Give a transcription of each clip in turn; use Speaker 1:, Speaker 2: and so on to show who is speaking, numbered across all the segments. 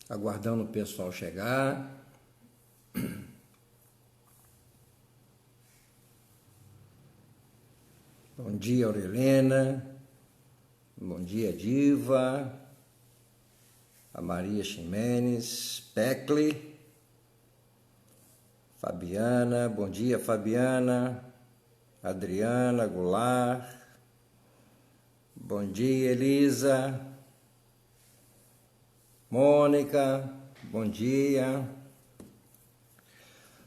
Speaker 1: aguardando o pessoal chegar. Bom dia, Aurelena. Bom dia, Diva. A Maria Ximenes, Pecli. Fabiana, bom dia, Fabiana. Adriana Goulart. Bom dia, Elisa. Mônica, bom dia.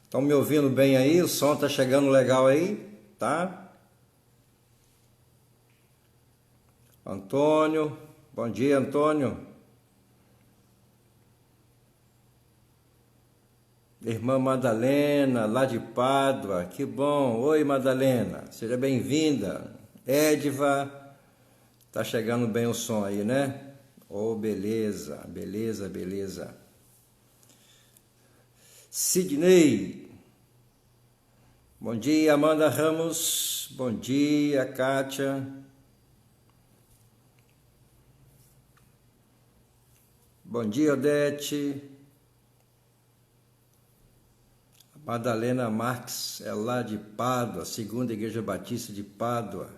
Speaker 1: Estão me ouvindo bem aí? O som está chegando legal aí, tá? Antônio, bom dia, Antônio. Irmã Madalena, lá de Pádua, que bom. Oi, Madalena, seja bem-vinda. Edva, tá chegando bem o som aí, né? Oh, beleza, beleza, beleza. Sidney, bom dia, Amanda Ramos, bom dia, Kátia. Bom dia, Odete. Madalena Marques é lá de Pádua, Segunda Igreja Batista de Pádua.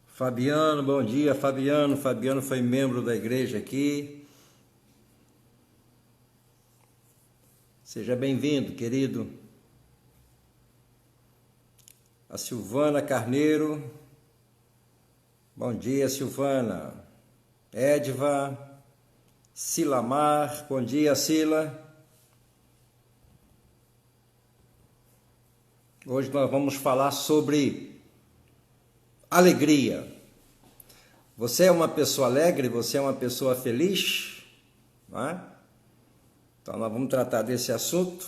Speaker 1: Fabiano, bom dia, Fabiano. Fabiano foi membro da igreja aqui. Seja bem-vindo, querido. A Silvana Carneiro. Bom dia, Silvana. Edva. Silamar. Bom dia, Sila. Hoje nós vamos falar sobre alegria. Você é uma pessoa alegre? Você é uma pessoa feliz? Não é? Então nós vamos tratar desse assunto.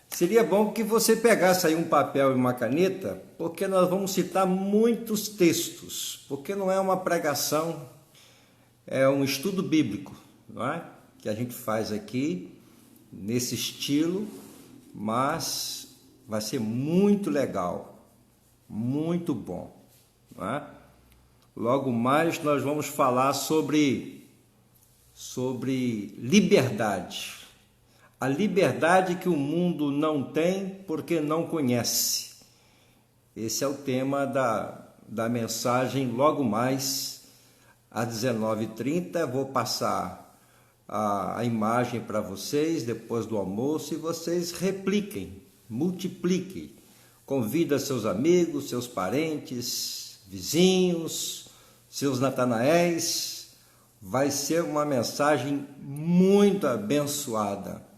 Speaker 1: Seria bom que você pegasse aí um papel e uma caneta, porque nós vamos citar muitos textos, porque não é uma pregação, é um estudo bíblico, não é? Que a gente faz aqui nesse estilo, mas vai ser muito legal, muito bom. Não é? Logo mais nós vamos falar sobre liberdade. A liberdade que o mundo não tem porque não conhece. Esse é o tema da mensagem logo mais às 19h30. Vou passar a imagem para vocês depois do almoço e vocês repliquem, multipliquem. Convida seus amigos, seus parentes, vizinhos, seus Natanaéis. Vai ser uma mensagem muito abençoada.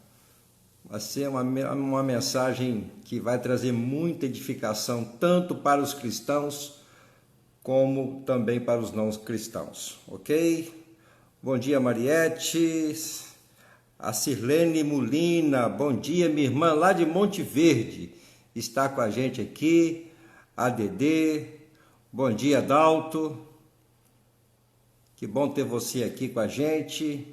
Speaker 1: Vai ser uma mensagem que vai trazer muita edificação, tanto para os cristãos, como também para os não cristãos, ok? Bom dia, Mariette. A Sirlene Molina, bom dia, minha irmã lá de Monte Verde, está com a gente aqui. A Dedê, bom dia, Dalto. Que bom ter você aqui com a gente.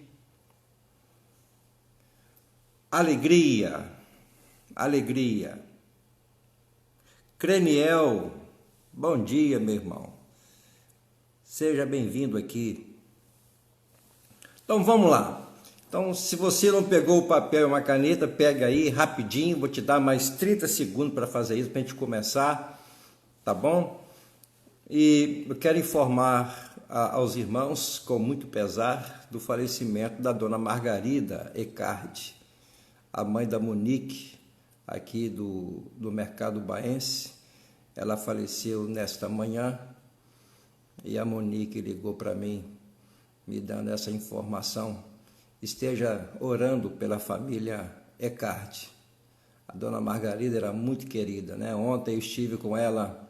Speaker 1: Alegria, alegria. Creniel, bom dia, meu irmão. Seja bem-vindo aqui. Então vamos lá. Então, se você não pegou o papel e uma caneta, pega aí rapidinho. Vou te dar mais 30 segundos para fazer isso, para a gente começar, tá bom? E eu quero informar aos irmãos, com muito pesar, do falecimento da dona Margarida Ecardi, a mãe da Monique, aqui do Mercado Baense. Ela faleceu nesta manhã e a Monique ligou para mim, me dando essa informação. Esteja orando pela família Ecardi. A dona Margarida era muito querida, né? Ontem eu estive com ela,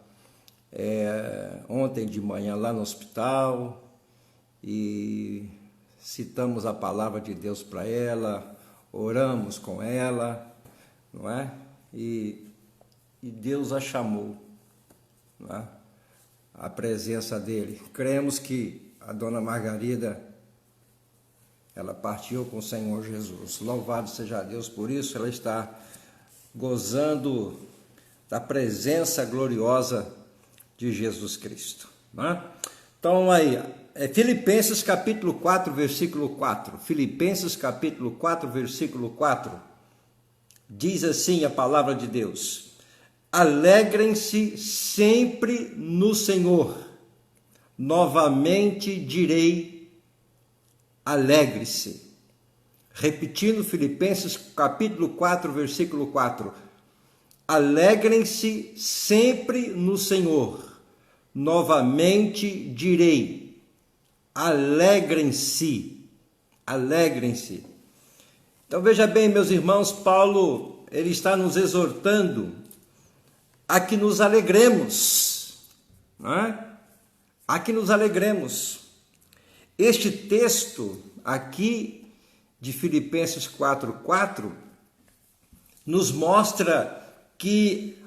Speaker 1: ontem de manhã lá no hospital, e citamos a palavra de Deus para ela, oramos com ela, não é? E Deus a chamou, não é? A presença dele. Cremos que a dona Margarida, ela partiu com o Senhor Jesus. Louvado seja Deus por isso. Ela está gozando da presença gloriosa de Jesus Cristo, né? Então aí, Filipenses capítulo 4, versículo 4. Filipenses capítulo 4, versículo 4. Diz assim a palavra de Deus: alegrem-se sempre no Senhor. Novamente direi, alegre-se. Repetindo Filipenses capítulo 4, versículo 4. Alegrem-se sempre no Senhor. Novamente direi, alegrem-se. Alegrem-se. Então veja bem, meus irmãos, Paulo, ele está nos exortando a que nos alegremos, não é? A que nos alegremos. Este texto aqui de Filipenses 4:4 nos mostra que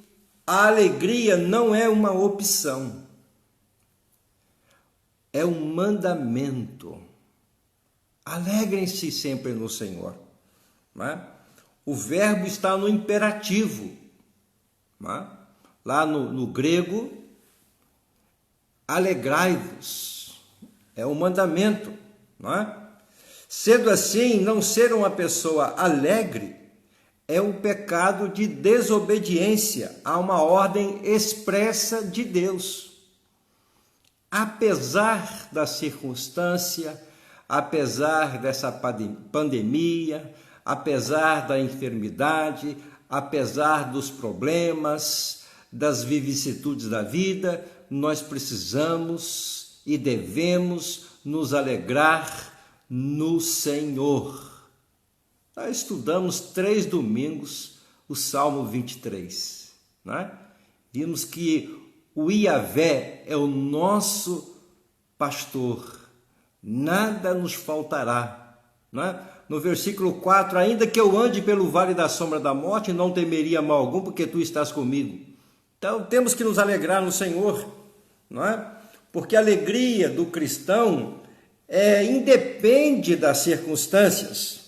Speaker 1: a alegria não é uma opção, é um mandamento. Alegrem-se sempre no Senhor. Não é? O verbo está no imperativo. Não é? Lá no grego, alegrai-vos. É um mandamento. Não é? Sendo assim, não ser uma pessoa alegre é um pecado de desobediência a uma ordem expressa de Deus. Apesar da circunstância, apesar dessa pandemia, apesar da enfermidade, apesar dos problemas, das vicissitudes da vida, nós precisamos e devemos nos alegrar no Senhor. Nós estudamos 3 domingos o Salmo 23, né? Vimos que o Iavé é o nosso pastor, nada nos faltará, né? No versículo 4, ainda que eu ande pelo vale da sombra da morte, não temeria mal algum, porque tu estás comigo. Então temos que nos alegrar no Senhor, não é? Porque a alegria do cristão independe das circunstâncias.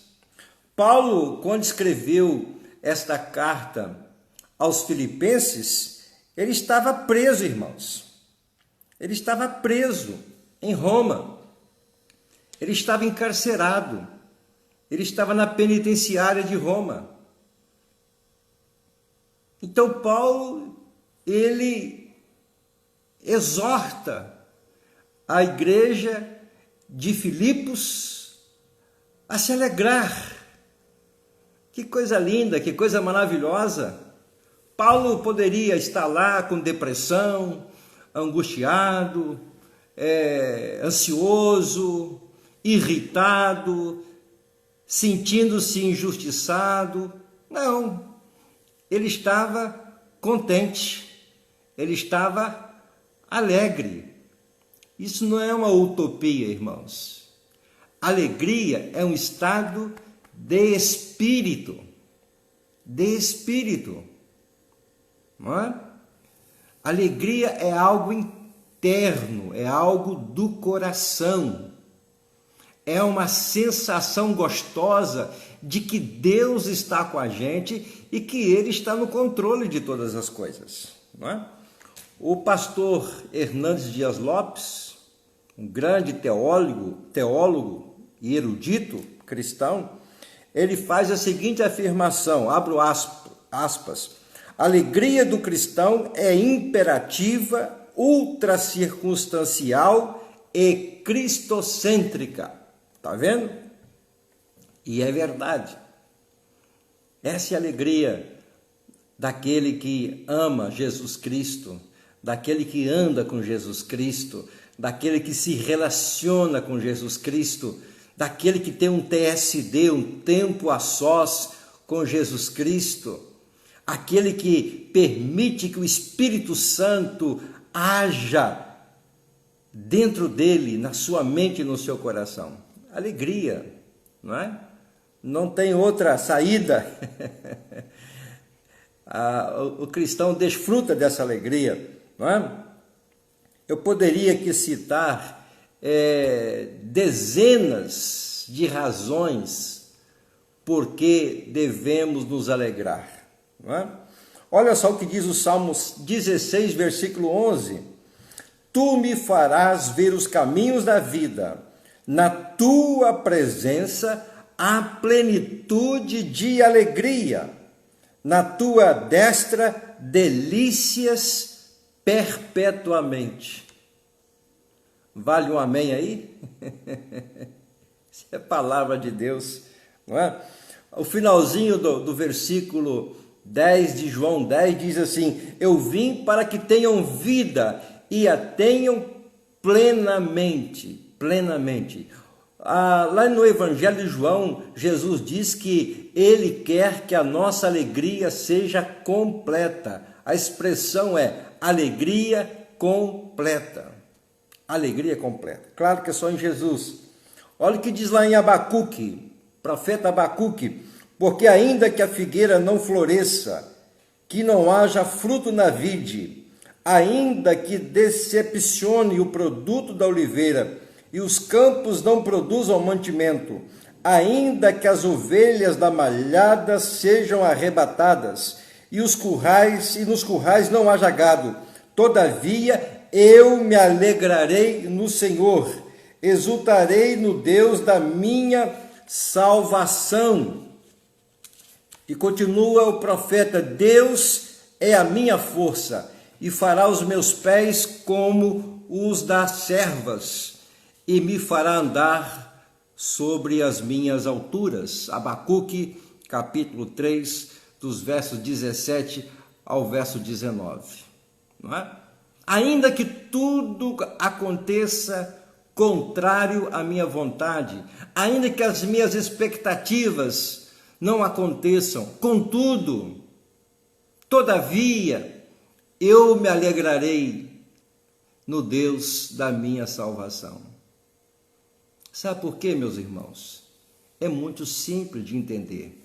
Speaker 1: Paulo, quando escreveu esta carta aos Filipenses, ele estava preso, irmãos. Ele estava preso em Roma. Ele estava encarcerado. Ele estava na penitenciária de Roma. Então Paulo, ele exorta a igreja de Filipos a se alegrar. Que coisa linda, que coisa maravilhosa. Paulo poderia estar lá com depressão, angustiado, ansioso, irritado, sentindo-se injustiçado. Não, ele estava contente, ele estava alegre. Isso não é uma utopia, irmãos. Alegria é um estado de espírito, não é? Alegria é algo interno, é algo do coração, é uma sensação gostosa de que Deus está com a gente e que Ele está no controle de todas as coisas, não é? O pastor Hernandes Dias Lopes, um grande teólogo e erudito cristão, ele faz a seguinte afirmação, abro aspas, a alegria do cristão é imperativa, ultracircunstancial e cristocêntrica. Está vendo? E é verdade. Essa é a alegria daquele que ama Jesus Cristo, daquele que anda com Jesus Cristo, daquele que se relaciona com Jesus Cristo, daquele que tem um TSD, um tempo a sós com Jesus Cristo, aquele que permite que o Espírito Santo haja dentro dele, na sua mente e no seu coração. Alegria, não é? Não tem outra saída. O cristão desfruta dessa alegria, não é? Eu poderia aqui citar dezenas de razões por que devemos nos alegrar, não é? Olha só o que diz o Salmo 16, versículo 11. Tu me farás ver os caminhos da vida. Na tua presença há plenitude de alegria. Na tua destra, delícias perpetuamente. Vale um amém aí? Isso é palavra de Deus, não é? O finalzinho do versículo 10 de João 10 diz assim: eu vim para que tenham vida e a tenham plenamente. Lá no Evangelho de João, Jesus diz que ele quer que a nossa alegria seja completa. A expressão é alegria completa. Alegria completa. Claro que é só em Jesus. Olha o que diz lá em Abacuque, profeta Abacuque: porque ainda que a figueira não floresça, que não haja fruto na vide, ainda que decepcione o produto da oliveira, e os campos não produzam mantimento, ainda que as ovelhas da malhada sejam arrebatadas, e nos currais não haja gado, todavia eu me alegrarei no Senhor, exultarei no Deus da minha salvação. E continua o profeta: Deus é a minha força, e fará os meus pés como os das servas, e me fará andar sobre as minhas alturas. Abacuque, capítulo 3, dos versos 17 ao verso 19. Não é? Ainda que tudo aconteça contrário à minha vontade, ainda que as minhas expectativas não aconteçam, contudo, todavia, eu me alegrarei no Deus da minha salvação. Sabe por quê, meus irmãos? É muito simples de entender.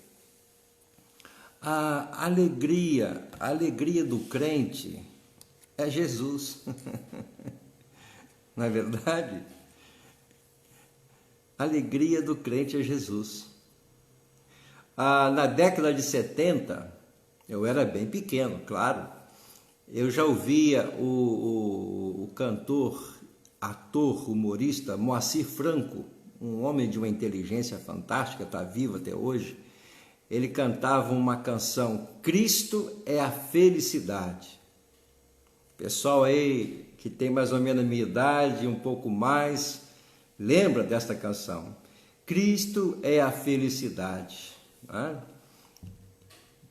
Speaker 1: A alegria do crente é Jesus. Não é verdade? A alegria do crente é Jesus. Na década de 70, eu era bem pequeno, claro, eu já ouvia o cantor, ator, humorista Moacir Franco, um homem de uma inteligência fantástica, está vivo até hoje. Ele cantava uma canção: Cristo é a felicidade. Pessoal aí que tem mais ou menos a minha idade, um pouco mais, lembra desta canção? Cristo é a felicidade.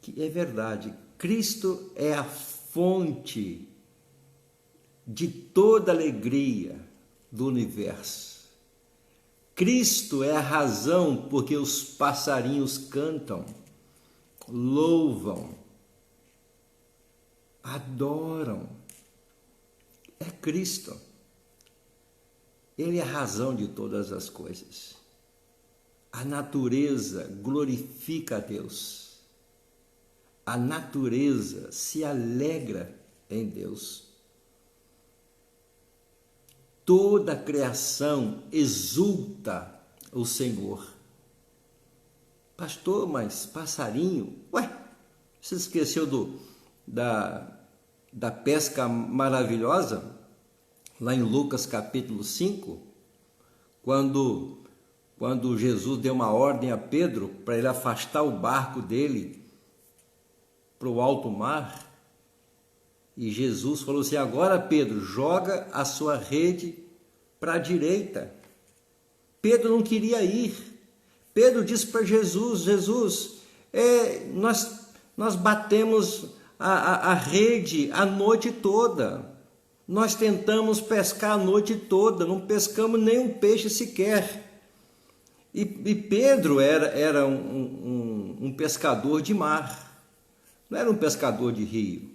Speaker 1: Que é verdade, Cristo é a fonte de toda alegria do universo. Cristo é a razão porque os passarinhos cantam, louvam, adoram. É Cristo. Ele é a razão de todas as coisas. A natureza glorifica a Deus. A natureza se alegra em Deus. Toda a criação exulta o Senhor. Pastor, mas passarinho? Ué, você esqueceu da pesca maravilhosa? Lá em Lucas capítulo 5, quando Jesus deu uma ordem a Pedro para ele afastar o barco dele para o alto mar, e Jesus falou assim: agora, Pedro, joga a sua rede para a direita. Pedro não queria ir. Pedro disse para Jesus: nós batemos a rede a noite toda. Nós tentamos pescar a noite toda, não pescamos nenhum peixe sequer. E Pedro era um pescador de mar, não era um pescador de rio,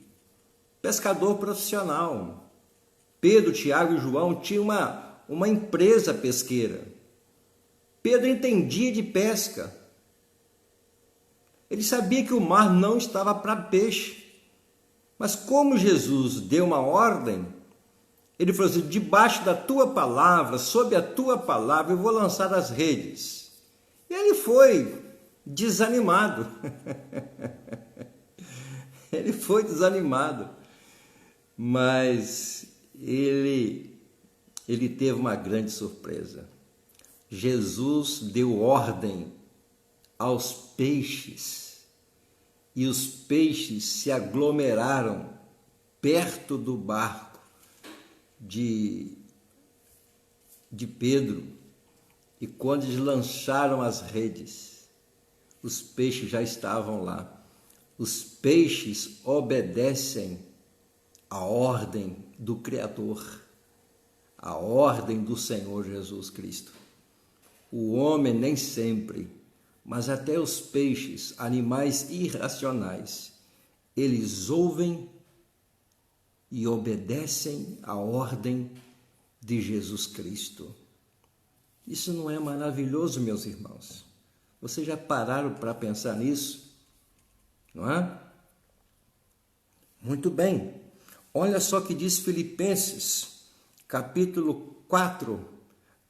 Speaker 1: pescador profissional. Pedro, Tiago e João tinham uma empresa pesqueira. Pedro entendia de pesca. Ele sabia que o mar não estava para peixe. Mas como Jesus deu uma ordem, ele falou assim: debaixo da tua palavra, sob a tua palavra, eu vou lançar as redes. E ele foi desanimado. Ele foi desanimado. Mas ele teve uma grande surpresa. Jesus deu ordem aos peixes e os peixes se aglomeraram perto do barco de Pedro, e quando eles lançaram as redes, os peixes já estavam lá. Os peixes obedecem à ordem do Criador, à ordem do Senhor Jesus Cristo. O homem nem sempre, mas até os peixes, animais irracionais, eles ouvem e obedecem à ordem de Jesus Cristo. Isso não é maravilhoso, meus irmãos? Vocês já pararam para pensar nisso? Não é? Muito bem. Olha só o que diz Filipenses, capítulo 4,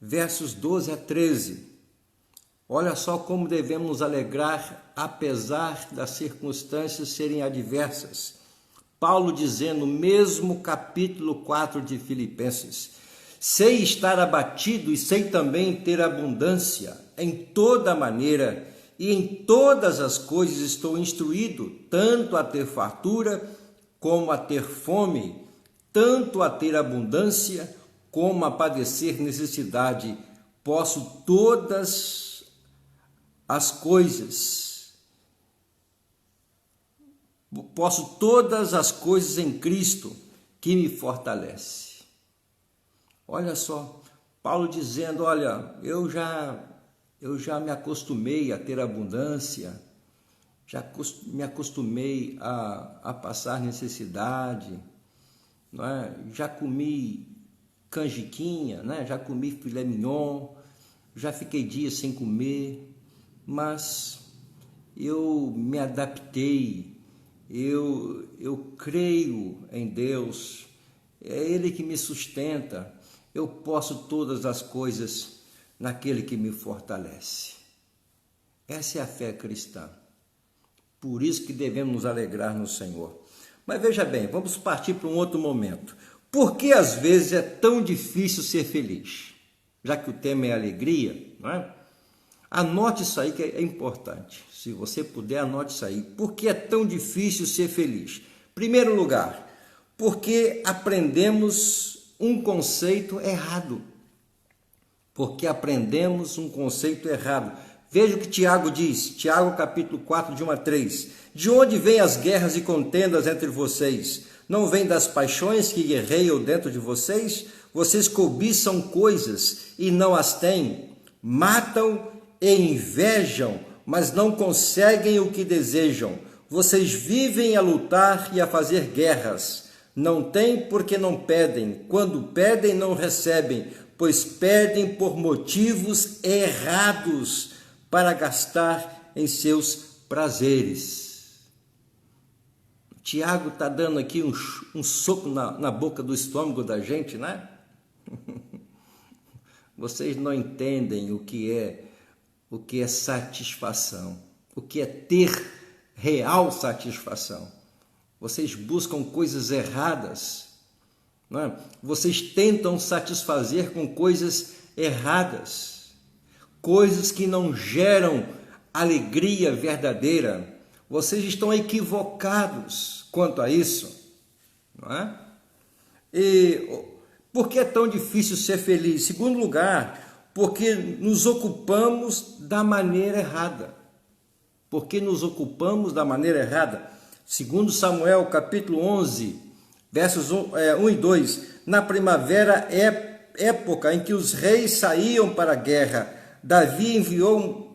Speaker 1: versos 12 a 13. Olha só como devemos nos alegrar, apesar das circunstâncias serem adversas. Paulo dizendo, mesmo capítulo 4 de Filipenses: sei estar abatido e sei também ter abundância em toda maneira, e em todas as coisas estou instruído, tanto a ter fartura como a ter fome, tanto a ter abundância como a padecer necessidade. Posso todas as coisas em Cristo que me fortalece. Olha só, Paulo dizendo, olha, eu já me acostumei a ter abundância, já me acostumei a passar necessidade, não é? Já comi canjiquinha, né? Já comi filé mignon, já fiquei dias sem comer, mas eu me adaptei, eu creio em Deus, é Ele que me sustenta, eu posso todas as coisas naquele que me fortalece. Essa é a fé cristã. Por isso que devemos nos alegrar no Senhor. Mas veja bem, vamos partir para um outro momento. Por que às vezes é tão difícil ser feliz? Já que o tema é alegria, não é? Anote isso aí que é importante. Se você puder, anote isso aí. Por que é tão difícil ser feliz? Primeiro lugar, porque aprendemos um conceito errado. Porque aprendemos um conceito errado. Veja o que Tiago diz, Tiago capítulo 4, de 1 a 3. De onde vêm as guerras e contendas entre vocês? Não vêm das paixões que guerreiam dentro de vocês? Vocês cobiçam coisas e não as têm, matam e invejam, mas não conseguem o que desejam. Vocês vivem a lutar e a fazer guerras. Não têm porque não pedem. Quando pedem, não recebem, pois pedem por motivos errados para gastar em seus prazeres. Tiago está dando aqui um soco na boca do estômago da gente, né? Vocês não entendem o que é satisfação, o que é ter real satisfação. Vocês buscam coisas erradas, não é? Vocês tentam satisfazer com coisas erradas, coisas que não geram alegria verdadeira. Vocês estão equivocados quanto a isso, não é? E por que é tão difícil ser feliz? Em segundo lugar, porque nos ocupamos da maneira errada. Porque nos ocupamos da maneira errada. Segundo Samuel, capítulo 11, versos 1 e 2. Na primavera, época em que os reis saíam para a guerra, Davi enviou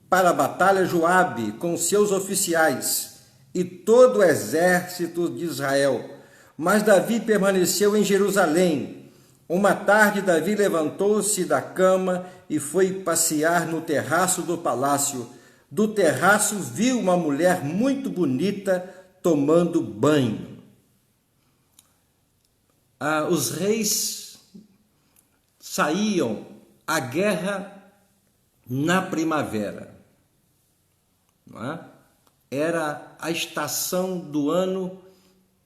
Speaker 1: para a batalha Joabe com seus oficiais e todo o exército de Israel. Mas Davi permaneceu em Jerusalém. Uma tarde, Davi levantou-se da cama e foi passear no terraço do palácio. Do terraço viu uma mulher muito bonita tomando banho. Os reis saíam à guerra na primavera. Não é? Era a estação do ano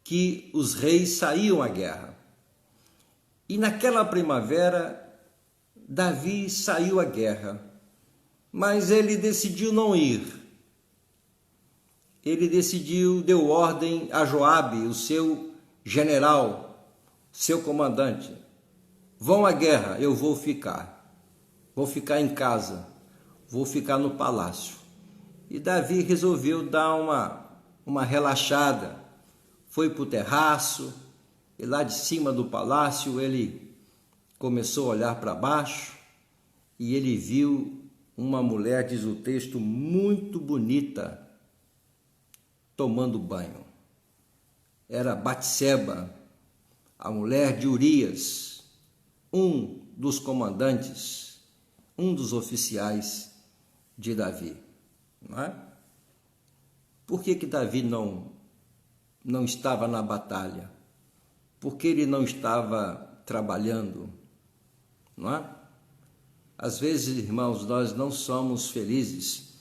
Speaker 1: que os reis saíam à guerra. E naquela primavera, Davi saiu à guerra, mas ele decidiu não ir. Ele deu ordem a Joabe, o seu general, seu comandante: vão à guerra, eu vou ficar em casa, vou ficar no palácio. E Davi resolveu dar uma relaxada, foi para o terraço, e lá de cima do palácio ele começou a olhar para baixo e ele viu uma mulher, diz o texto, muito bonita, tomando banho. Era Batseba, a mulher de Urias, um dos comandantes, um dos oficiais de Davi. Não é? Por que Davi não estava na batalha? Por que ele não estava trabalhando? Não é? Às vezes, irmãos, nós não somos felizes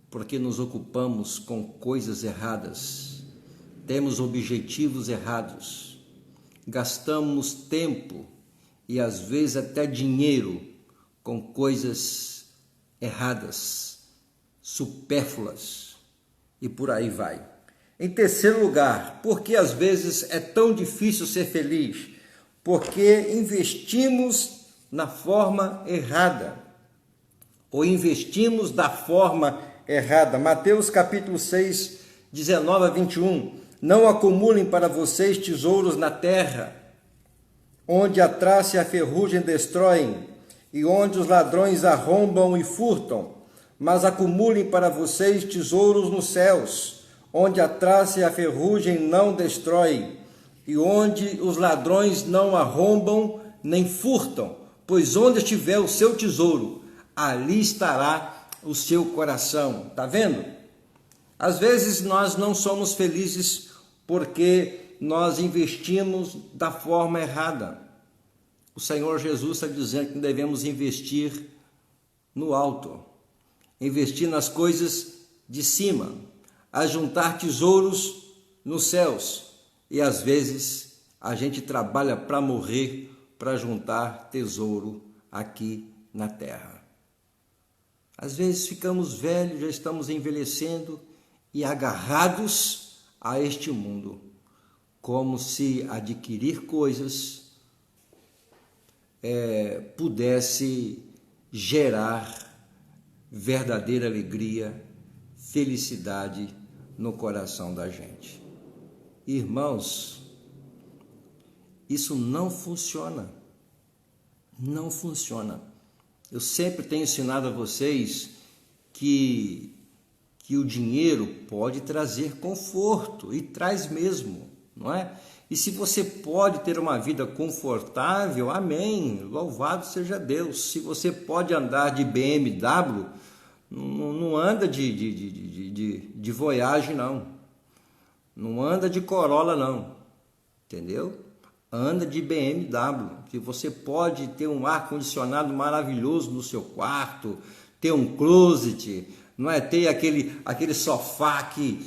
Speaker 1: porque nos ocupamos com coisas erradas, temos objetivos errados, gastamos tempo e às vezes até dinheiro com coisas erradas, supérfluas, e por aí vai. Em terceiro lugar, porque às vezes é tão difícil ser feliz? Porque investimos na forma errada, ou investimos da forma errada. Mateus capítulo 6, 19 a 21. Não acumulem para vocês tesouros na terra, onde a traça e a ferrugem destroem, e onde os ladrões arrombam e furtam, mas acumulem para vocês tesouros nos céus, onde a traça e a ferrugem não destroem, e onde os ladrões não arrombam nem furtam, pois onde estiver o seu tesouro, ali estará o seu coração. Está vendo? Às vezes nós não somos felizes porque nós investimos da forma errada. O Senhor Jesus está dizendo que devemos investir no alto, investir nas coisas de cima, ajuntar tesouros nos céus. E às vezes a gente trabalha para morrer, para juntar tesouro aqui na terra. Às vezes ficamos velhos, já estamos envelhecendo e agarrados a este mundo, como se adquirir coisas pudesse gerar verdadeira alegria, felicidade no coração da gente. Irmãos, isso não funciona. Não funciona. Eu sempre tenho ensinado a vocês que o dinheiro pode trazer conforto, e traz mesmo, não é? E se você pode ter uma vida confortável, amém, louvado seja Deus. Se você pode andar de BMW, não anda de Voyage, não. Não anda de Corolla, não. Entendeu? Anda de BMW. Se você pode ter um ar-condicionado maravilhoso no seu quarto, ter um closet, não é? Ter aquele sofá que,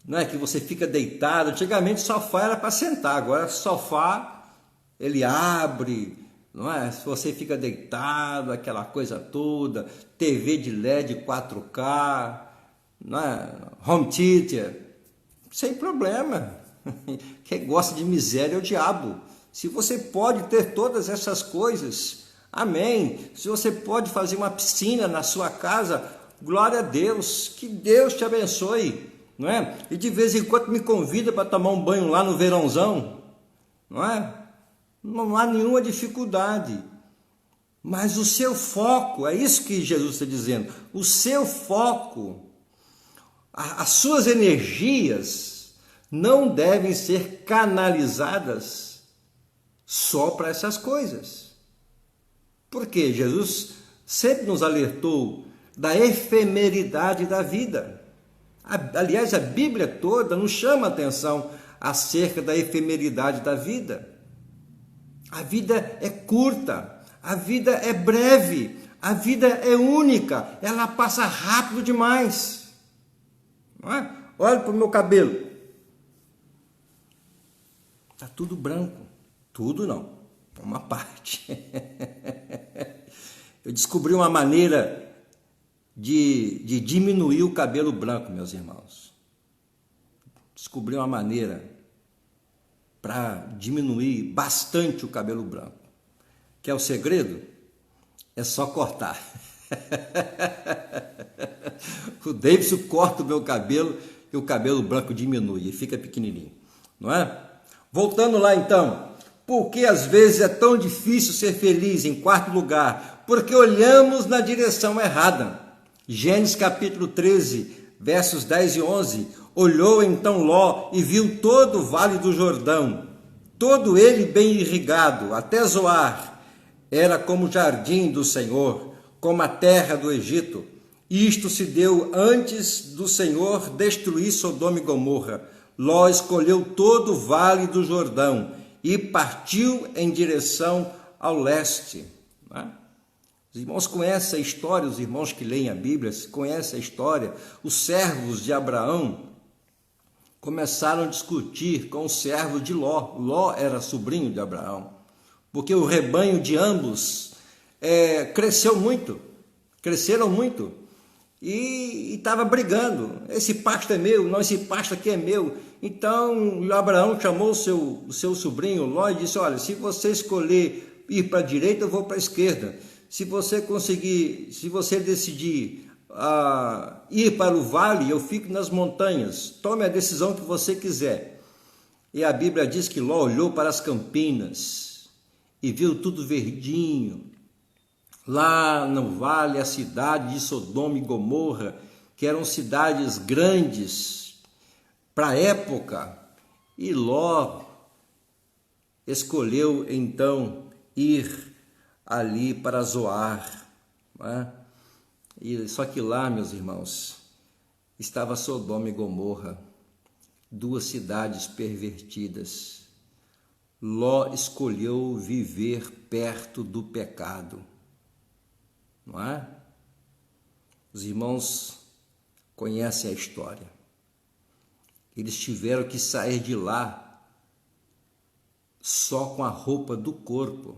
Speaker 1: não é, que você fica deitado. Antigamente sofá era para sentar, agora sofá ele abre, não é? Se você fica deitado, aquela coisa toda, TV de LED 4K, não é? Home theater, sem problema. Quem gosta de miséria é o diabo. Se você pode ter todas essas coisas, amém. Se você pode fazer uma piscina na sua casa, glória a Deus, que Deus te abençoe, não é? E de vez em quando me convida para tomar um banho lá no verãozão, não é? Não há nenhuma dificuldade. Mas o seu foco, é isso que Jesus está dizendo, o seu foco, as suas energias não devem ser canalizadas só para essas coisas. Porque Jesus sempre nos alertou da efemeridade da vida. Aliás, a Bíblia toda nos chama a atenção acerca da efemeridade da vida. A vida é curta, a vida é breve, a vida é única, ela passa rápido demais. Não é? Olha para o meu cabelo. Está tudo branco. Tudo não. uma parte. Eu descobri uma maneira de diminuir o cabelo branco, meus irmãos. Descobri uma maneira para diminuir bastante o cabelo branco. Quer o segredo? É só cortar. O Davidson corta o meu cabelo e o cabelo branco diminui e fica pequenininho, não é? Voltando lá então, por que às vezes é tão difícil ser feliz? Em quarto lugar, porque olhamos na direção errada. Gênesis capítulo 13, versos 10 e 11, olhou então Ló e viu todo o vale do Jordão, todo ele bem irrigado, até Zoar, era como o jardim do Senhor, como a terra do Egito. Isto se deu antes do Senhor destruir Sodoma e Gomorra. Ló escolheu todo o vale do Jordão e partiu em direção ao leste. Os irmãos conhecem a história, os irmãos que leem a Bíblia conhecem a história. Os servos de Abraão começaram a discutir com os servos de Ló. Ló era sobrinho de Abraão, porque o rebanho de ambos cresceram muito, e estava brigando. Esse pasto é meu, não, esse pasto aqui é meu. Então Abraão chamou o seu sobrinho Ló e disse: olha, se você escolher ir para a direita, eu vou para a esquerda. Se você decidir ir para o vale, eu fico nas montanhas. Tome a decisão que você quiser. E a Bíblia diz que Ló olhou para as campinas e viu tudo verdinho. Lá no vale, a cidade de Sodoma e Gomorra, que eram cidades grandes para a época, e Ló escolheu então ir ali para Zoar, né? Só que lá, meus irmãos, estava Sodoma e Gomorra, duas cidades pervertidas. Ló escolheu viver perto do pecado, não é? Os irmãos conhecem a história. Eles tiveram que sair de lá só com a roupa do corpo.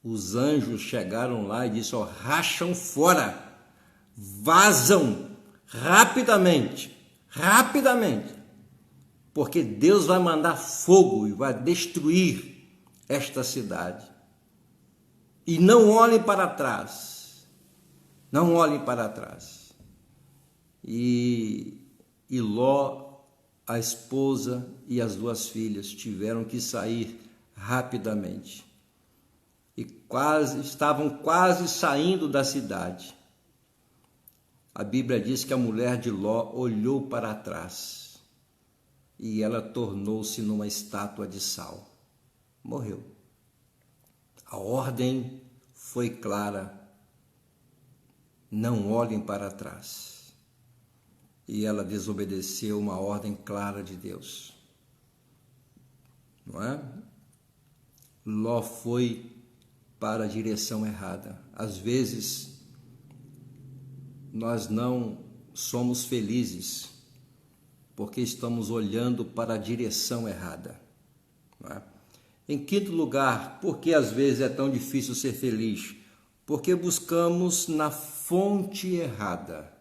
Speaker 1: Os anjos chegaram lá e disseram: racham fora, vazam rapidamente, porque Deus vai mandar fogo e vai destruir esta cidade. E não olhem para trás, E Ló, a esposa e as duas filhas tiveram que sair rapidamente. E estavam quase saindo da cidade. A Bíblia diz que a mulher de Ló olhou para trás e ela tornou-se numa estátua de sal. Morreu. A ordem foi clara: não olhem para trás. E ela desobedeceu uma ordem clara de Deus, não é? Ló foi para a direção errada. Às vezes, nós não somos felizes porque estamos olhando para a direção errada, não é? Em quinto lugar, por que às vezes é tão difícil ser feliz? Porque buscamos na fonte errada.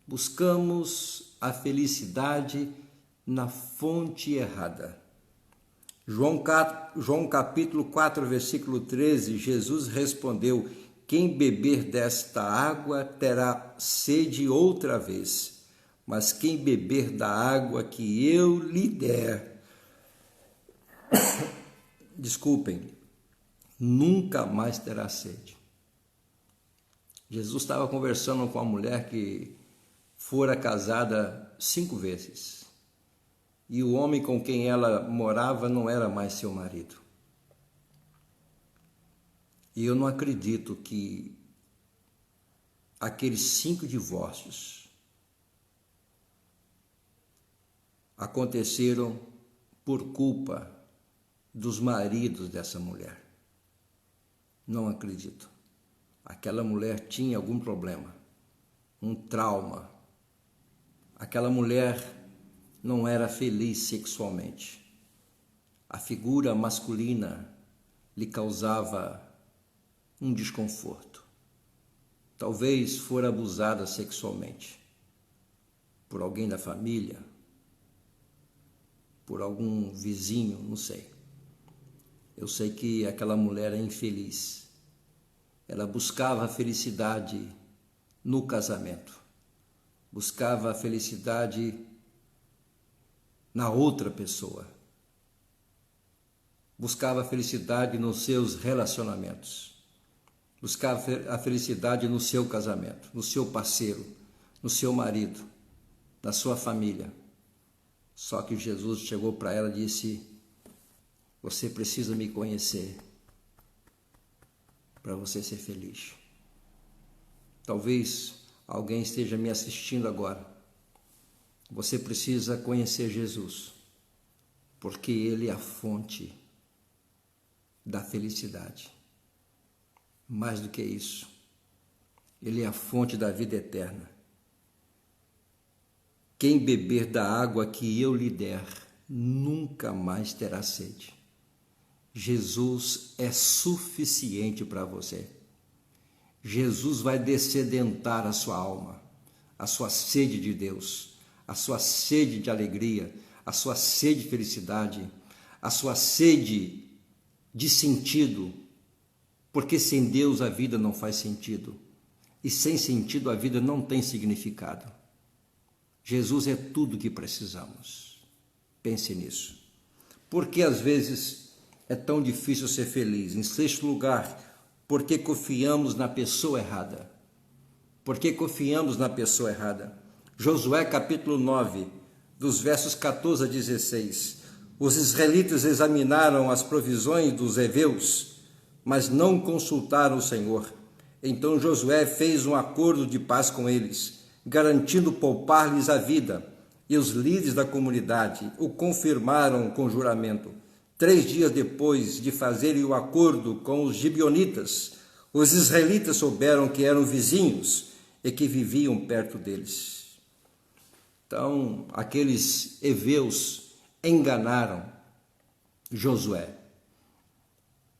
Speaker 1: Buscamos a felicidade na fonte errada. João capítulo 4, versículo 13, Jesus respondeu: quem beber desta água terá sede outra vez, mas quem beber da água que eu lhe der, nunca mais terá sede. Jesus estava conversando com uma mulher que fora casada 5 vezes. E o homem com quem ela morava não era mais seu marido. E eu não acredito que aqueles 5 divórcios aconteceram por culpa dos maridos dessa mulher. Não acredito. Aquela mulher tinha algum problema, um trauma. Aquela mulher não era feliz sexualmente. A figura masculina lhe causava um desconforto. Talvez fora abusada sexualmente por alguém da família, por algum vizinho, não sei. Eu sei que aquela mulher é infeliz. Ela buscava a felicidade no casamento, buscava a felicidade na outra pessoa, buscava a felicidade nos seus relacionamentos, buscava a felicidade no seu casamento, no seu parceiro, no seu marido, na sua família. Só que Jesus chegou para ela e disse: você precisa me conhecer para você ser feliz. Talvez alguém esteja me assistindo agora. Você precisa conhecer Jesus, porque Ele é a fonte da felicidade. Mais do que isso, Ele é a fonte da vida eterna. Quem beber da água que eu lhe der, nunca mais terá sede. Jesus é suficiente para você. Jesus vai descedentar a sua alma, a sua sede de Deus, a sua sede de alegria, a sua sede de felicidade, a sua sede de sentido, porque sem Deus a vida não faz sentido, e sem sentido a vida não tem significado. Jesus é tudo que precisamos. Pense nisso. Porque às vezes é tão difícil ser feliz? Em sexto lugar, porque confiamos na pessoa errada. Porque confiamos na pessoa errada. Josué capítulo 9, dos versos 14 a 16. Os israelitas examinaram as provisões dos heveus, mas não consultaram o Senhor. Então Josué fez um acordo de paz com eles, garantindo poupar-lhes a vida, e os líderes da comunidade o confirmaram com juramento. 3 dias depois de fazerem o acordo com os gibeonitas, os israelitas souberam que eram vizinhos e que viviam perto deles. Então, aqueles heveus enganaram Josué,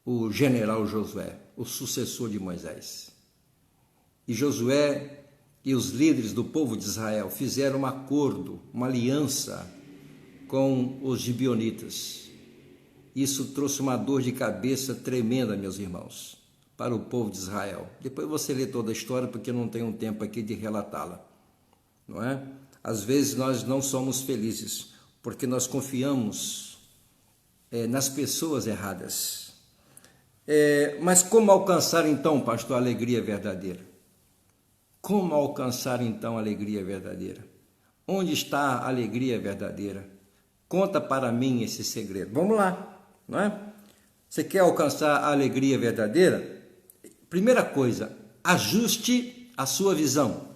Speaker 1: o general Josué, o sucessor de Moisés. E Josué e os líderes do povo de Israel fizeram um acordo, uma aliança com os gibeonitas. Isso trouxe uma dor de cabeça tremenda, meus irmãos, para o povo de Israel. Depois você lê toda a história, porque eu não tenho tempo aqui de relatá-la, não é? Às vezes nós não somos felizes, porque nós confiamos nas pessoas erradas. Mas como alcançar então, pastor, a alegria verdadeira? Como alcançar então a alegria verdadeira? Onde está a alegria verdadeira? Conta para mim esse segredo. Vamos lá, não é? Você quer alcançar a alegria verdadeira? Primeira coisa, ajuste a sua visão.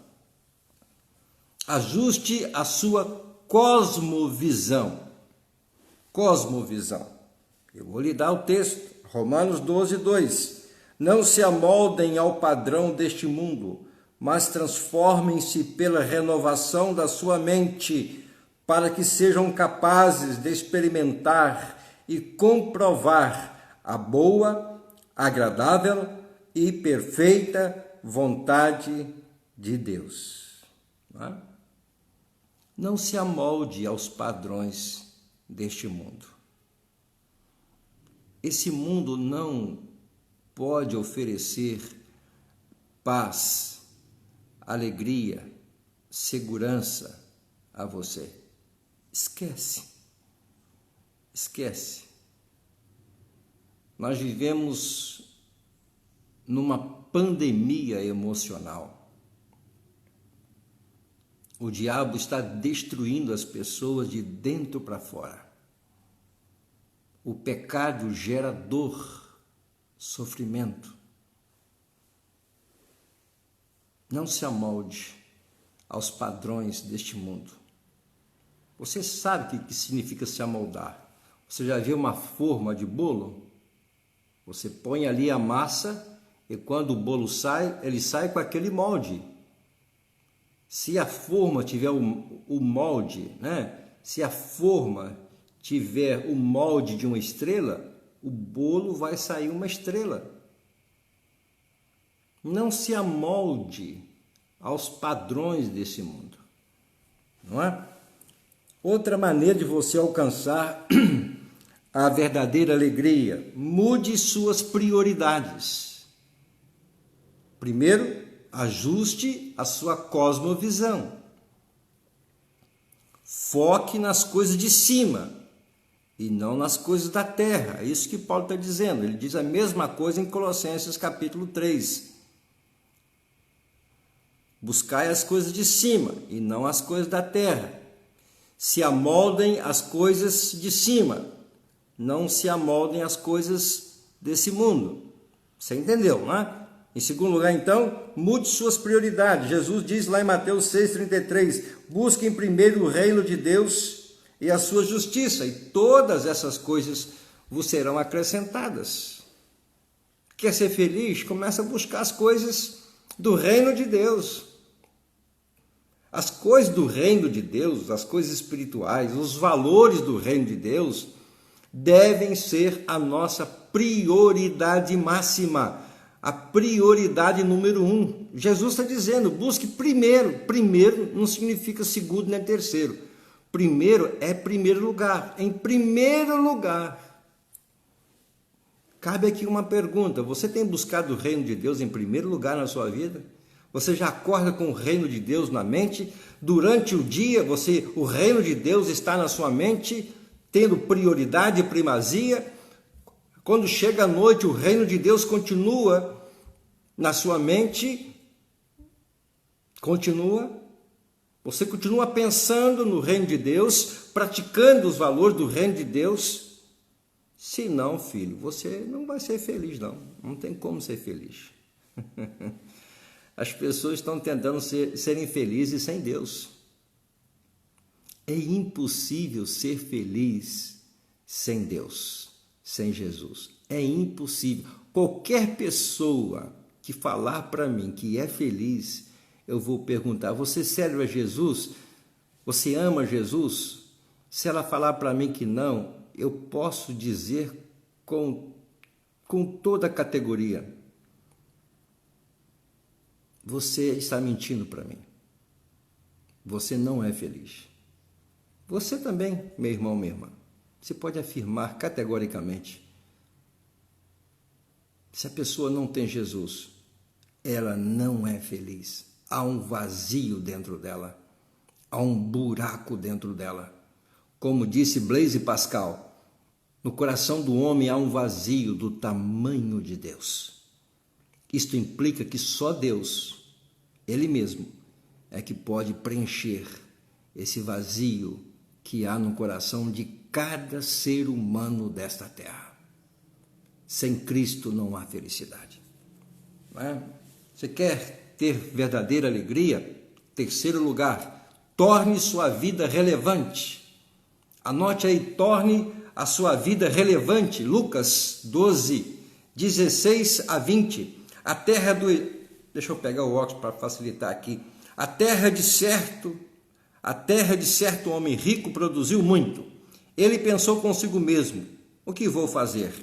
Speaker 1: Ajuste a sua cosmovisão. Cosmovisão. Eu vou lhe dar o texto, Romanos 12, 2. Não se amoldem ao padrão deste mundo, mas transformem-se pela renovação da sua mente, para que sejam capazes de experimentar e comprovar a boa, agradável e perfeita vontade de Deus. Não se amolde aos padrões deste mundo. Esse mundo não pode oferecer paz, alegria, segurança a você. Esquece. Nós vivemos numa pandemia emocional. O diabo está destruindo as pessoas de dentro para fora. O pecado gera dor, sofrimento. Não se amolde aos padrões deste mundo. Você sabe o que significa se amoldar. Você já viu uma forma de bolo? Você põe ali a massa e quando o bolo sai, ele sai com aquele molde. Se a forma tiver o molde, né? Se a forma tiver o molde de uma estrela, o bolo vai sair uma estrela. Não se amolde aos padrões desse mundo, não é? Outra maneira de você alcançar a verdadeira alegria: mude suas prioridades. Primeiro, ajuste a sua cosmovisão. Foque nas coisas de cima e não nas coisas da terra. É isso que Paulo está dizendo. Ele diz a mesma coisa em Colossenses capítulo 3. Buscai as coisas de cima e não as coisas da terra. Se amoldem às coisas de cima, não se amoldem às coisas desse mundo. Você entendeu, não é? Em segundo lugar, então, mude suas prioridades. Jesus diz lá em Mateus 6,33, busquem primeiro o reino de Deus e a sua justiça, e todas essas coisas vos serão acrescentadas. Quer ser feliz? Começa a buscar as coisas do reino de Deus. As coisas do reino de Deus, as coisas espirituais, os valores do reino de Deus devem ser a nossa prioridade máxima, a prioridade número 1. Jesus está dizendo, busque primeiro. Primeiro não significa segundo nem terceiro. Primeiro é primeiro lugar. Em primeiro lugar. Cabe aqui uma pergunta: você tem buscado o reino de Deus em primeiro lugar na sua vida? Você já acorda com o reino de Deus na mente? Durante o dia, o reino de Deus está na sua mente, tendo prioridade e primazia? Quando chega a noite, o reino de Deus continua na sua mente? Você continua pensando no reino de Deus, praticando os valores do reino de Deus? Se não, filho, você não vai ser feliz, não. Não tem como ser feliz. As pessoas estão tentando serem felizes sem Deus. É impossível ser feliz sem Deus, sem Jesus. É impossível. Qualquer pessoa que falar para mim que é feliz, eu vou perguntar: você serve a Jesus? Você ama Jesus? Se ela falar para mim que não, eu posso dizer com toda a categoria: você está mentindo para mim. Você não é feliz. Você também, meu irmão, minha irmã. Você pode afirmar categoricamente: se a pessoa não tem Jesus, ela não é feliz. Há um vazio dentro dela. Há um buraco dentro dela. Como disse Blaise Pascal, no coração do homem há um vazio do tamanho de Deus. Isto implica que só Deus, Ele mesmo, é que pode preencher esse vazio que há no coração de cada ser humano desta terra. Sem Cristo não há felicidade. Não é? Você quer ter verdadeira alegria? Terceiro lugar, torne sua vida relevante. Anote aí, torne a sua vida relevante. Lucas 12, 16 a 20. A terra do... Deixa eu pegar o óculos para facilitar aqui. A terra de certo homem rico produziu muito. Ele pensou consigo mesmo: o que vou fazer?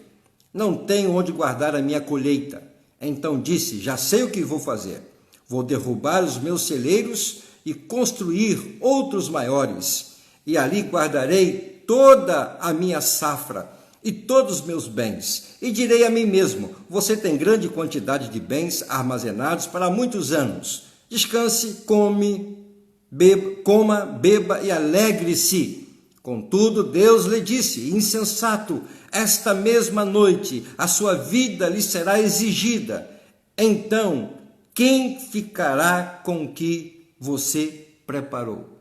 Speaker 1: Não tenho onde guardar a minha colheita. Então disse: já sei o que vou fazer. Vou derrubar os meus celeiros e construir outros maiores. E ali guardarei toda a minha safra e todos os meus bens. E direi a mim mesmo: você tem grande quantidade de bens armazenados para muitos anos. Descanse, coma, beba e alegre-se. Contudo, Deus lhe disse: insensato, esta mesma noite a sua vida lhe será exigida. Então, quem ficará com o que você preparou?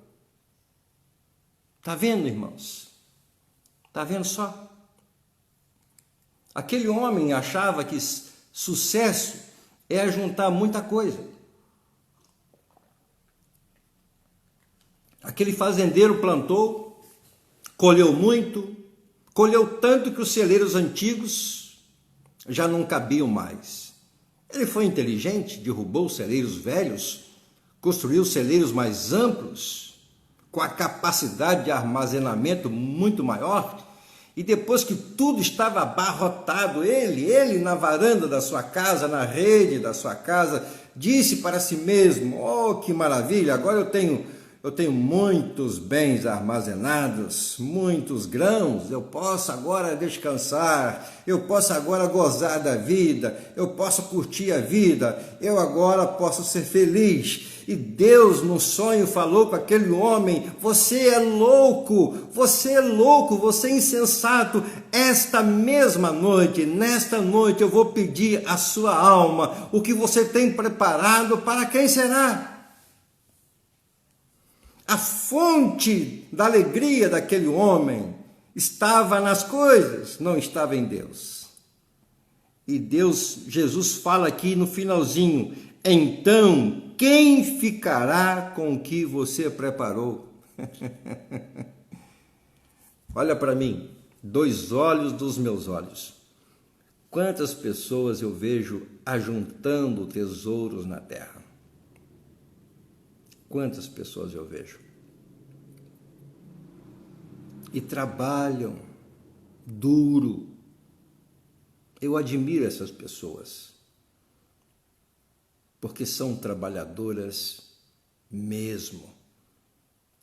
Speaker 1: Está vendo, irmãos? Está vendo só? Aquele homem achava que sucesso é juntar muita coisa. Aquele fazendeiro plantou, colheu muito, colheu tanto que os celeiros antigos já não cabiam mais. Ele foi inteligente, derrubou os celeiros velhos, construiu celeiros mais amplos, com a capacidade de armazenamento muito maior, E depois que tudo estava abarrotado, ele na varanda da sua casa, na rede da sua casa, disse para si mesmo: oh, que maravilha, agora eu tenho muitos bens armazenados, muitos grãos, eu posso agora descansar, eu posso agora gozar da vida, eu posso curtir a vida, eu agora posso ser feliz. E Deus, no sonho, falou com aquele homem: você é louco, você é louco, você é insensato. Esta mesma noite, nesta noite, eu vou pedir a sua alma. O que você tem preparado, para quem será? A fonte da alegria daquele homem estava nas coisas, não estava em Deus. E Jesus fala aqui no finalzinho: então, quem ficará com o que você preparou? Olha para mim, dois olhos dos meus olhos. Quantas pessoas eu vejo ajuntando tesouros na terra? Quantas pessoas eu vejo? E trabalham duro. Eu admiro essas pessoas, porque são trabalhadoras mesmo,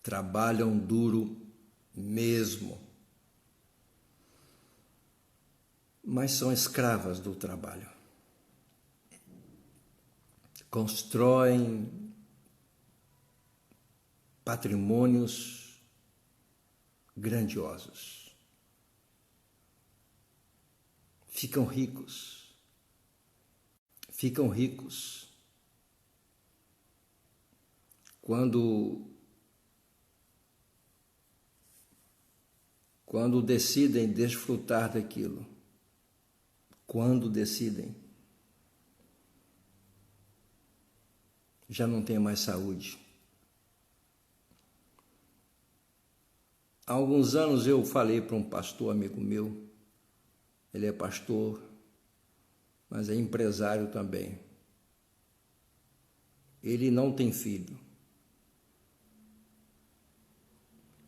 Speaker 1: trabalham duro mesmo, mas são escravas do trabalho. Constroem patrimônios grandiosos, ficam ricos, quando decidem desfrutar daquilo, quando decidem, já não tem mais saúde. Há alguns anos eu falei para um pastor amigo meu, ele é pastor, mas é empresário também. Ele não tem filho.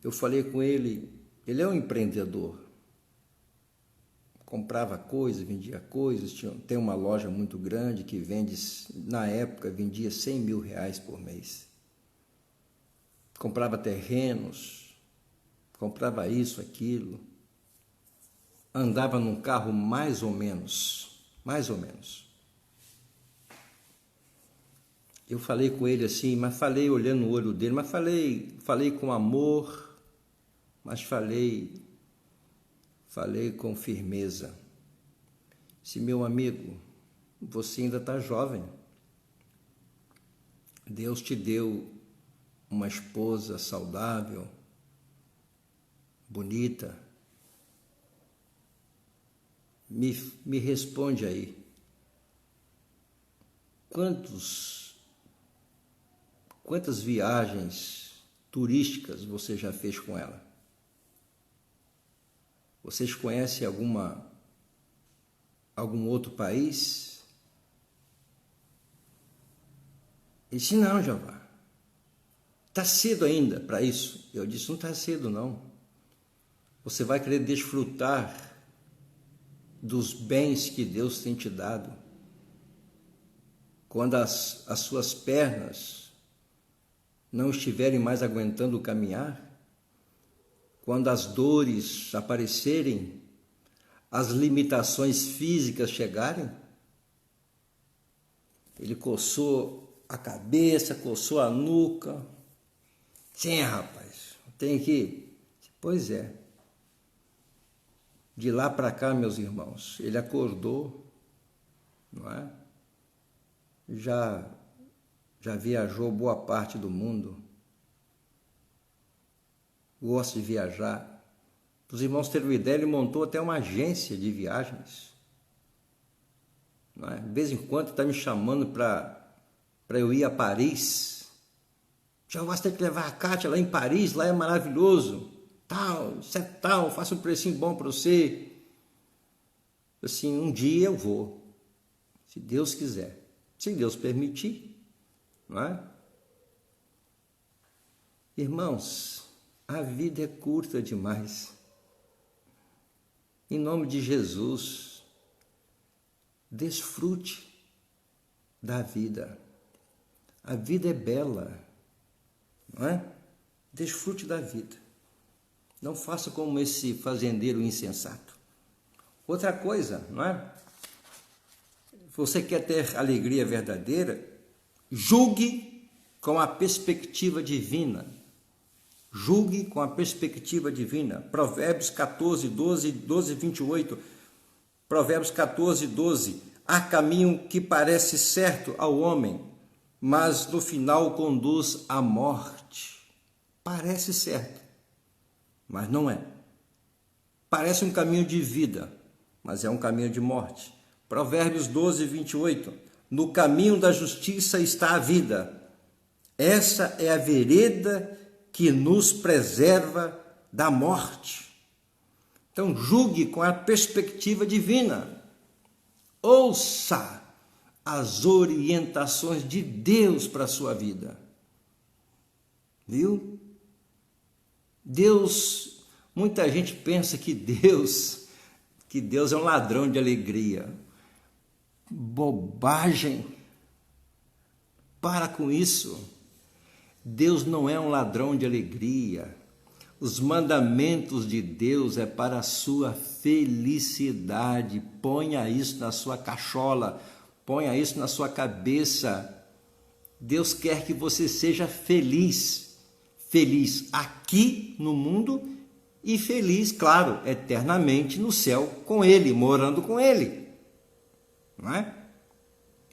Speaker 1: Eu falei com ele, ele é um empreendedor. Comprava coisas, vendia coisas, tem uma loja muito grande que vende, na época, vendia 100 mil reais por mês. Comprava terrenos, comprava isso, aquilo. Andava num carro mais ou menos. Eu falei com ele assim, mas falei olhando no olho dele, mas falei com amor, mas falei com firmeza. Se meu amigo, você ainda está jovem. Deus te deu uma esposa saudável, bonita. Me responde aí. Quantas viagens turísticas você já fez com ela? Vocês conhecem algum outro país? Ele disse: não, Jeová, está cedo ainda para isso. Eu disse: não está cedo não. Você vai querer desfrutar dos bens que Deus tem te dado quando as suas pernas não estiverem mais aguentando caminhar, quando as dores aparecerem, as limitações físicas chegarem. Ele coçou a cabeça, coçou a nuca. Sim, rapaz, tem que... Pois é. De lá para cá, meus irmãos, ele acordou, não é? Já viajou boa parte do mundo, gosta de viajar. Para os irmãos terem uma ideia, ele montou até uma agência de viagens. Não é? De vez em quando está me chamando para eu ir a Paris. Já você tem que levar a Kátia lá em Paris, lá é maravilhoso. Tal, isso é tal, faça um precinho bom para você. Assim, um dia eu vou, se Deus quiser, se Deus permitir, não é? Irmãos, a vida é curta demais. Em nome de Jesus, desfrute da vida. A vida é bela, não é? Desfrute da vida. Não faça como esse fazendeiro insensato. Outra coisa, não é? Você quer ter alegria verdadeira? Julgue com a perspectiva divina. Julgue com a perspectiva divina. Provérbios 14, 12, 28. Provérbios 14, 12. Há caminho que parece certo ao homem, mas no final conduz à morte. Parece certo, mas não é. Parece um caminho de vida, mas é um caminho de morte. Provérbios 12, 28. No caminho da justiça está a vida. Essa é a vereda que nos preserva da morte. Então, julgue com a perspectiva divina. Ouça as orientações de Deus para a sua vida. Viu? Deus, muita gente pensa que Deus é um ladrão de alegria. Bobagem. Para com isso. Deus não é um ladrão de alegria. Os mandamentos de Deus é para a sua felicidade. Ponha isso na sua cachola, ponha isso na sua cabeça. Deus quer que você seja feliz. Feliz aqui no mundo e feliz, claro, eternamente no céu com Ele, morando com Ele. Não é?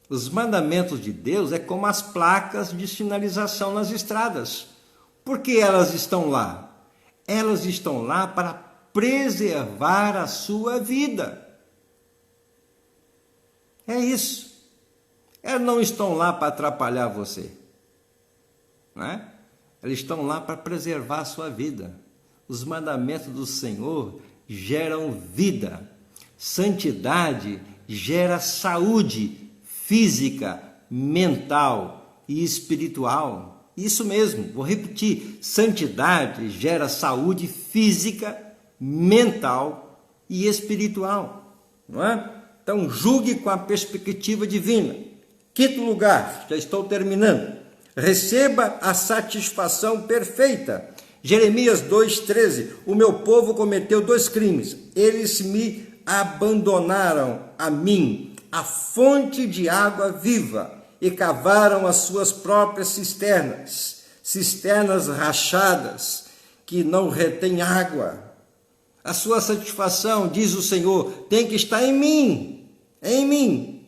Speaker 1: Os mandamentos de Deus é como as placas de sinalização nas estradas. Por que elas estão lá? Elas estão lá para preservar a sua vida. É isso. Elas não estão lá para atrapalhar você. Não é? Elas estão lá para preservar a sua vida. Os mandamentos do Senhor geram vida. Santidade gera saúde física, mental e espiritual. Isso mesmo, vou repetir. Santidade gera saúde física, mental e espiritual. Não é? Então, julgue com a perspectiva divina. Quinto lugar, já estou terminando. Receba a satisfação perfeita. Jeremias 2,13. O meu povo cometeu 2 crimes. Eles me abandonaram a mim, a fonte de água viva, e cavaram as suas próprias cisternas, cisternas rachadas, que não retêm água. A sua satisfação, diz o Senhor, tem que estar em mim, em mim.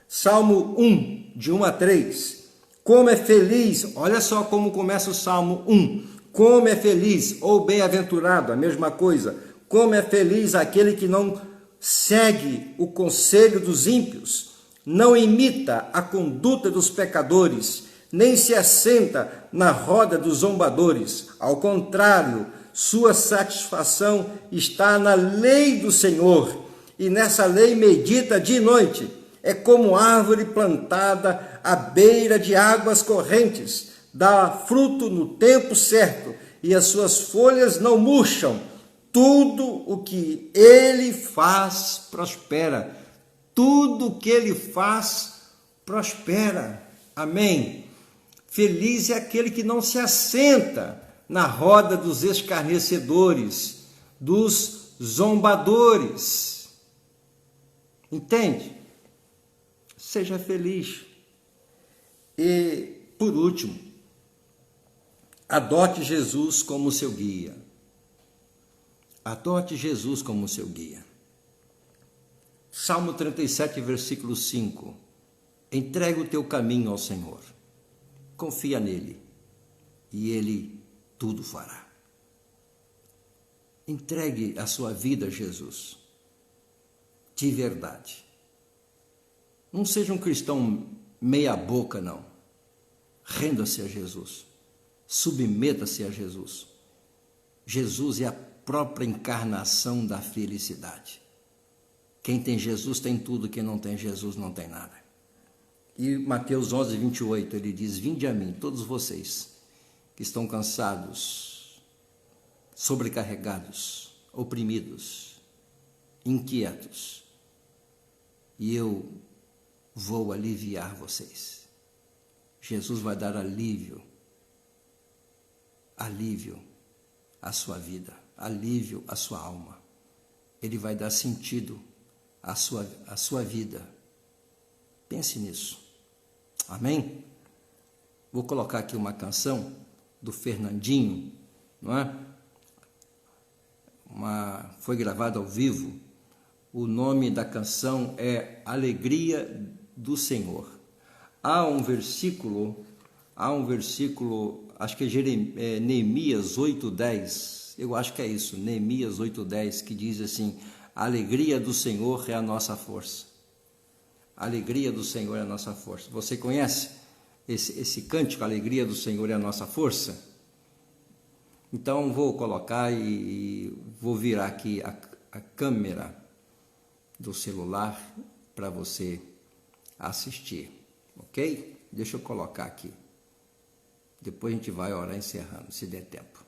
Speaker 1: Salmo 1, de 1 a 3. Como é feliz, olha só como começa o Salmo 1. Como é feliz, ou bem-aventurado, a mesma coisa. Como é feliz aquele que não segue o conselho dos ímpios, não imita a conduta dos pecadores, nem se assenta na roda dos zombadores. Ao contrário, sua satisfação está na lei do Senhor, e nessa lei medita dia e noite. É como árvore plantada à beira de águas correntes, dá fruto no tempo certo, e as suas folhas não murcham. Tudo o que ele faz prospera. Tudo o que ele faz prospera. Amém? Feliz é aquele que não se assenta na roda dos escarnecedores, dos zombadores. Entende? Seja feliz. E, por último, adote Jesus como seu guia. Adote Jesus como seu guia. Salmo 37, versículo 5. Entrega o teu caminho ao Senhor. Confia nele e ele tudo fará. Entregue a sua vida a Jesus. De verdade. Não seja um cristão meia boca, não. Renda-se a Jesus. Submeta-se a Jesus. Jesus é a própria encarnação da felicidade. Quem tem Jesus tem tudo, quem não tem Jesus não tem nada. E Mateus 11, 28, ele diz: vinde a mim, todos vocês que estão cansados, sobrecarregados, oprimidos, inquietos, e eu vou aliviar vocês. Jesus vai dar alívio à sua vida, alívio à sua alma. Ele vai dar sentido à sua vida. Pense nisso. Amém? Vou colocar aqui uma canção do Fernandinho, não é? Foi gravada ao vivo. O nome da canção é Alegria do Senhor. Há um versículo, acho que é Neemias 8:10, eu acho que é isso, Neemias 8:10, que diz assim: a alegria do Senhor é a nossa força. A alegria do Senhor é a nossa força. Você conhece esse cântico, a alegria do Senhor é a nossa força? Então vou colocar e vou virar aqui a câmera do celular para você assistir, ok? Deixa eu colocar aqui. Depois a gente vai orar encerrando, se der tempo.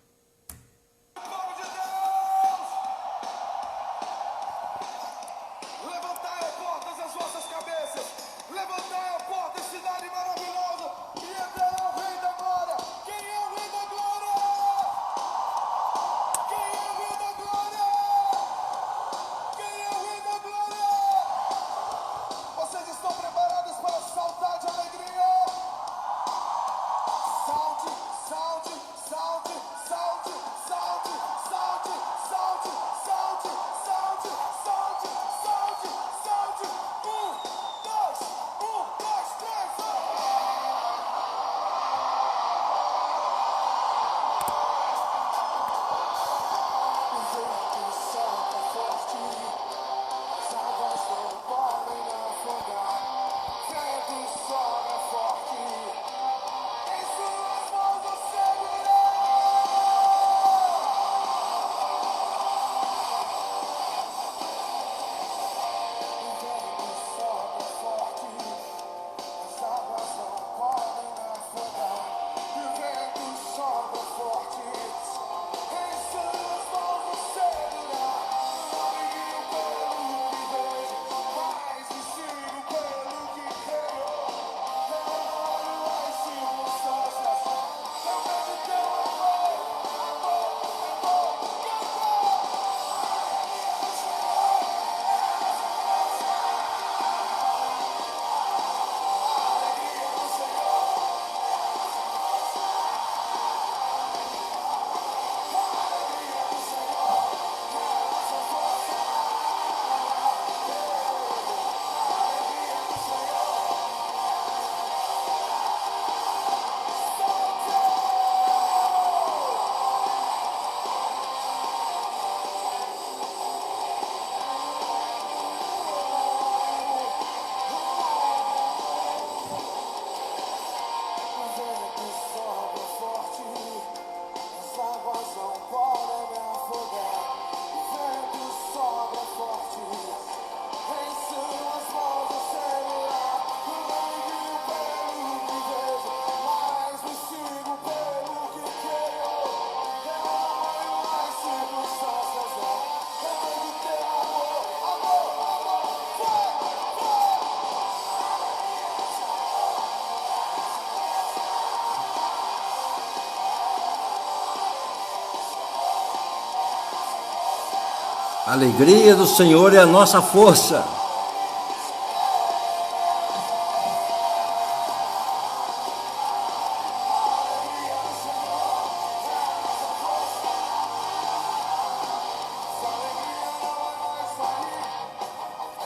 Speaker 1: A alegria do Senhor é a nossa força.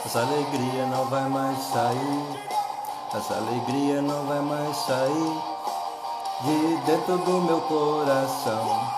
Speaker 1: Essa alegria não vai mais sair. Essa alegria não vai mais sair de dentro do meu coração.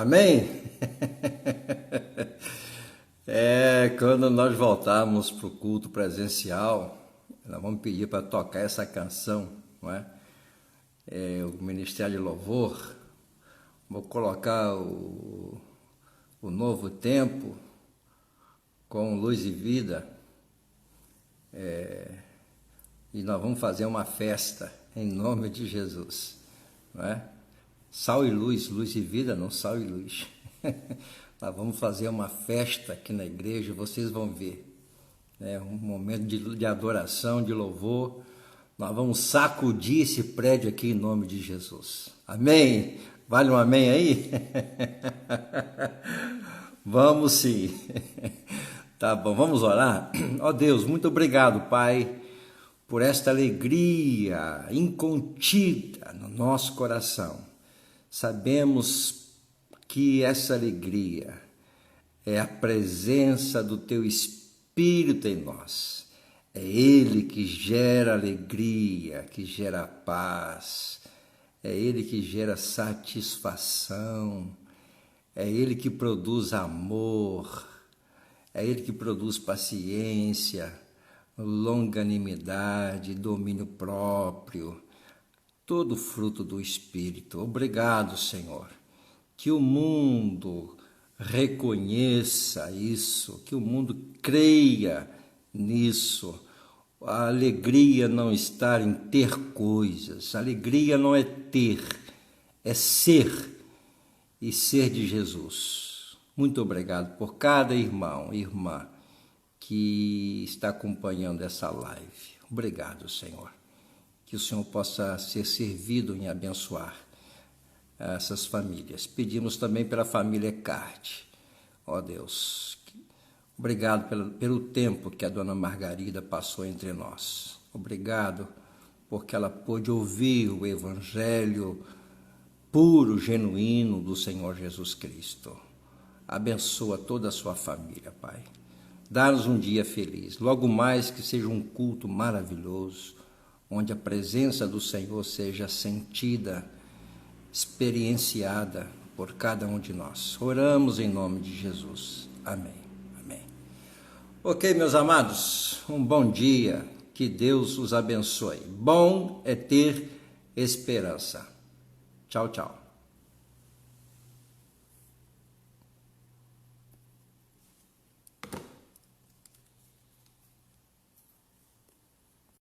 Speaker 1: Amém? Quando nós voltarmos para o culto presencial, nós vamos pedir para tocar essa canção, não é? O Ministério de Louvor. Vou colocar o Novo Tempo com Luz e Vida. E nós vamos fazer uma festa em nome de Jesus, não é? Sal e luz, luz e vida, não sal e luz. Nós vamos fazer uma festa aqui na igreja, vocês vão ver. Um momento de adoração, de louvor. Nós vamos sacudir esse prédio aqui em nome de Jesus. Amém? Vale um amém aí? Vamos sim. Tá bom, vamos orar? Ó Deus, muito obrigado, Pai, por esta alegria incontida no nosso coração. Sabemos que essa alegria é a presença do Teu Espírito em nós. É Ele que gera alegria, que gera paz. É Ele que gera satisfação. É Ele que produz amor. É Ele que produz paciência, longanimidade, domínio próprio. Todo fruto do Espírito. Obrigado, Senhor. Que o mundo reconheça isso, que o mundo creia nisso. A alegria não está em ter coisas, a alegria não é ter, é ser, e ser de Jesus. Muito obrigado por cada irmão e irmã que está acompanhando essa live. Obrigado, Senhor. Que o Senhor possa ser servido em abençoar essas famílias. Pedimos também pela família Carte. Ó Deus, obrigado pelo tempo que a dona Margarida passou entre nós. Obrigado porque ela pôde ouvir o evangelho puro, genuíno do Senhor Jesus Cristo. Abençoa toda a sua família, Pai. Dá-nos um dia feliz. Logo mais que seja um culto maravilhoso, onde a presença do Senhor seja sentida, experienciada por cada um de nós. Oramos em nome de Jesus. Amém. Amém. Ok, meus amados, um bom dia. Que Deus os abençoe. Bom é ter esperança. Tchau, tchau.